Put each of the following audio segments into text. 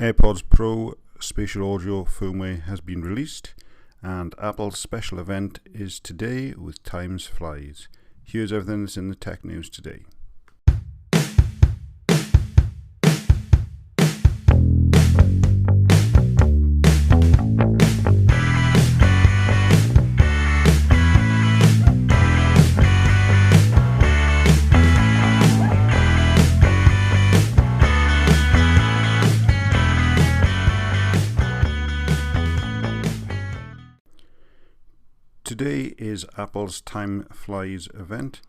AirPods Pro spatial audio firmware has been released, and Apple's special event is today with time flies. Here's everything that's in the tech news today. Today is Apple's Time Flies event,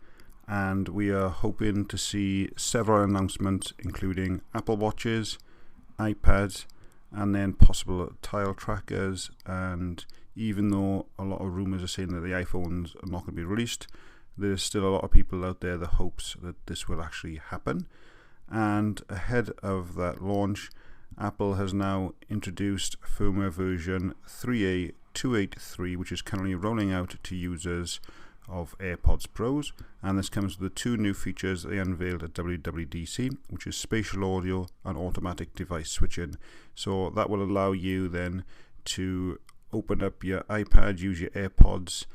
and we are hoping to see several announcements including Apple Watches, iPads, and then possible tile trackers. And even though a lot of rumors are saying that the iPhones are not going to be released, there's still a lot of people out there that hopes that this will actually happen. And ahead of that launch, Apple has now introduced firmware version 3A283, which is currently rolling out to users of AirPods Pros, and this comes with the two new features they unveiled at WWDC, which is spatial audio and automatic device switching. So that will allow you then to open up your iPad, use your AirPods,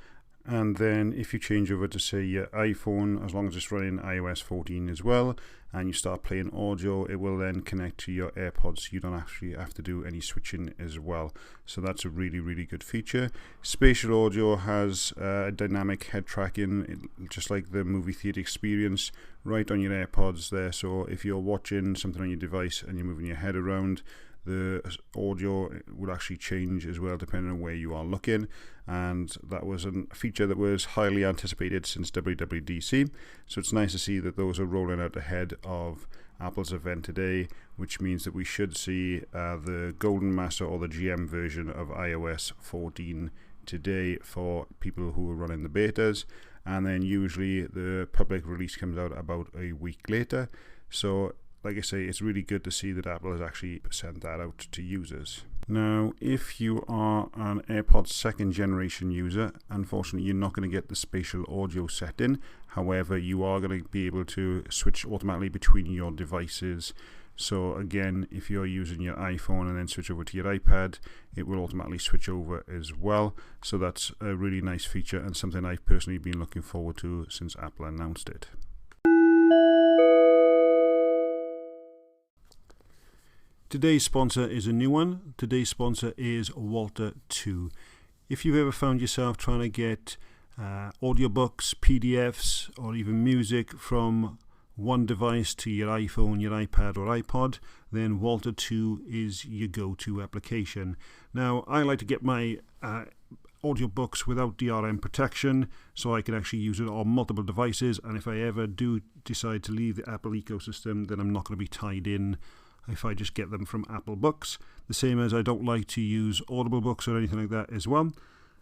and then if you change over to say your iPhone, as long as it's running iOS 14 as well, and you start playing audio, it will then connect to your AirPods, so you don't actually have to do any switching as well. So that's a really good feature. Spatial audio has dynamic head tracking, just like the movie theater experience, right on your AirPods there. So if you're watching something on your device and you're moving your head around, the audio will actually change as well depending on where you are looking, and that was a feature that was highly anticipated since WWDC. So it's nice to see that those are rolling out ahead of Apple's event today, which means that we should see the Golden Master or the GM version of iOS 14 today for people who are running the betas, and then usually the public release comes out about a week later. So like I say, it's really good to see that Apple has actually sent that out to users. Now, if you are an AirPods second generation user, unfortunately you're not going to get the spatial audio setting. However, you are going to be able to switch automatically between your devices. So again, if you're using your iPhone and then switch over to your iPad, it will automatically switch over as well. So that's a really nice feature and something I've personally been looking forward to since Apple announced it. Today's sponsor is a new one. Today's sponsor is Walter 2. If you've ever found yourself trying to get audiobooks, PDFs, or even music from one device to your iPhone, your iPad, or iPod, then Walter 2 is your go-to application. Now, I like to get my audiobooks without DRM protection, so I can actually use it on multiple devices, and if I ever do decide to leave the Apple ecosystem, then I'm not going to be tied in if I just get them from Apple Books. The same as I don't like to use Audible books or anything like that as well.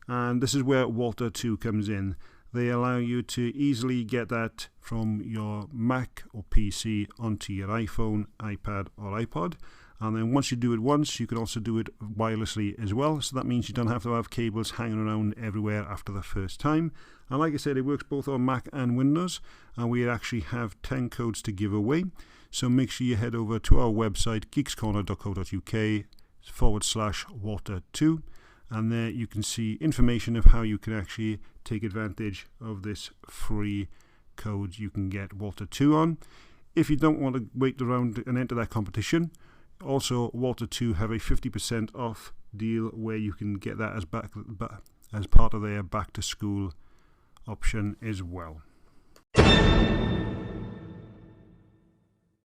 And this is where Walter 2 comes in. They allow you to easily get that from your Mac or PC onto your iPhone, iPad or iPod. And then once you do it once, you can also do it wirelessly as well. So that means you don't have to have cables hanging around everywhere after the first time. And like I said, it works both on Mac and Windows. And we actually have 10 codes to give away. So make sure you head over to our website, geekscorner.co.uk/Walter2. And there you can see information of how you can actually take advantage of this free code you can get Walter 2 on. If you don't want to wait around and enter that competition, also Walter 2 have a 50% off deal where you can get that as part of their back to school option as well.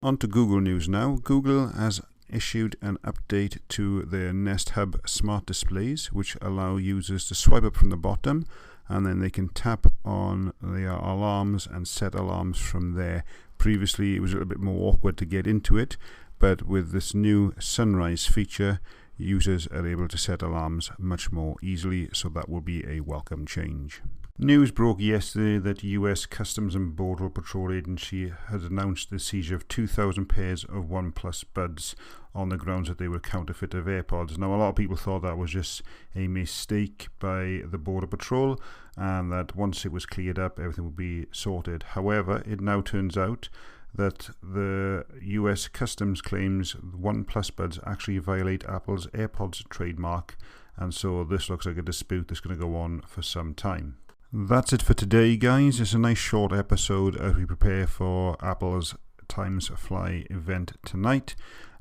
On to Google News now. Google has issued an update to their Nest Hub smart displays, which allow users to swipe up from the bottom and then they can tap on their alarms and set alarms from there. Previously it was a little bit more awkward to get into it, but with this new sunrise feature, users are able to set alarms much more easily, so that will be a welcome change. News broke yesterday that US Customs and Border Patrol Agency has announced the seizure of 2,000 pairs of OnePlus buds on the grounds that they were counterfeit of AirPods. Now, a lot of people thought that was just a mistake by the Border Patrol and that once it was cleared up, everything would be sorted. However, it now turns out that the US Customs claims OnePlus buds actually violate Apple's AirPods trademark, and so this looks like a dispute that's going to go on for some time. That's it for today, guys. It's a nice short episode as we prepare for Apple's Times Fly event tonight,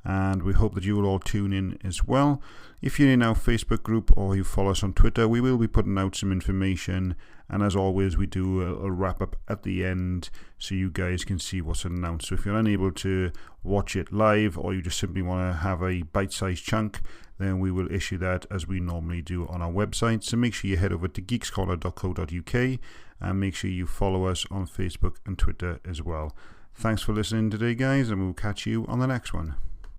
and we hope that you will all tune in as well. If you're in our Facebook group or you follow us on Twitter, we will be putting out some information, and as always we do a wrap up at the end so you guys can see what's announced. So if you're unable to watch it live, or you just simply want to have a bite-sized chunk, then we will issue that as we normally do on our website. So make sure you head over to geekscorner.co.uk and make sure you follow us on Facebook and Twitter as well. Thanks for listening today, guys, and we'll catch you on the next one.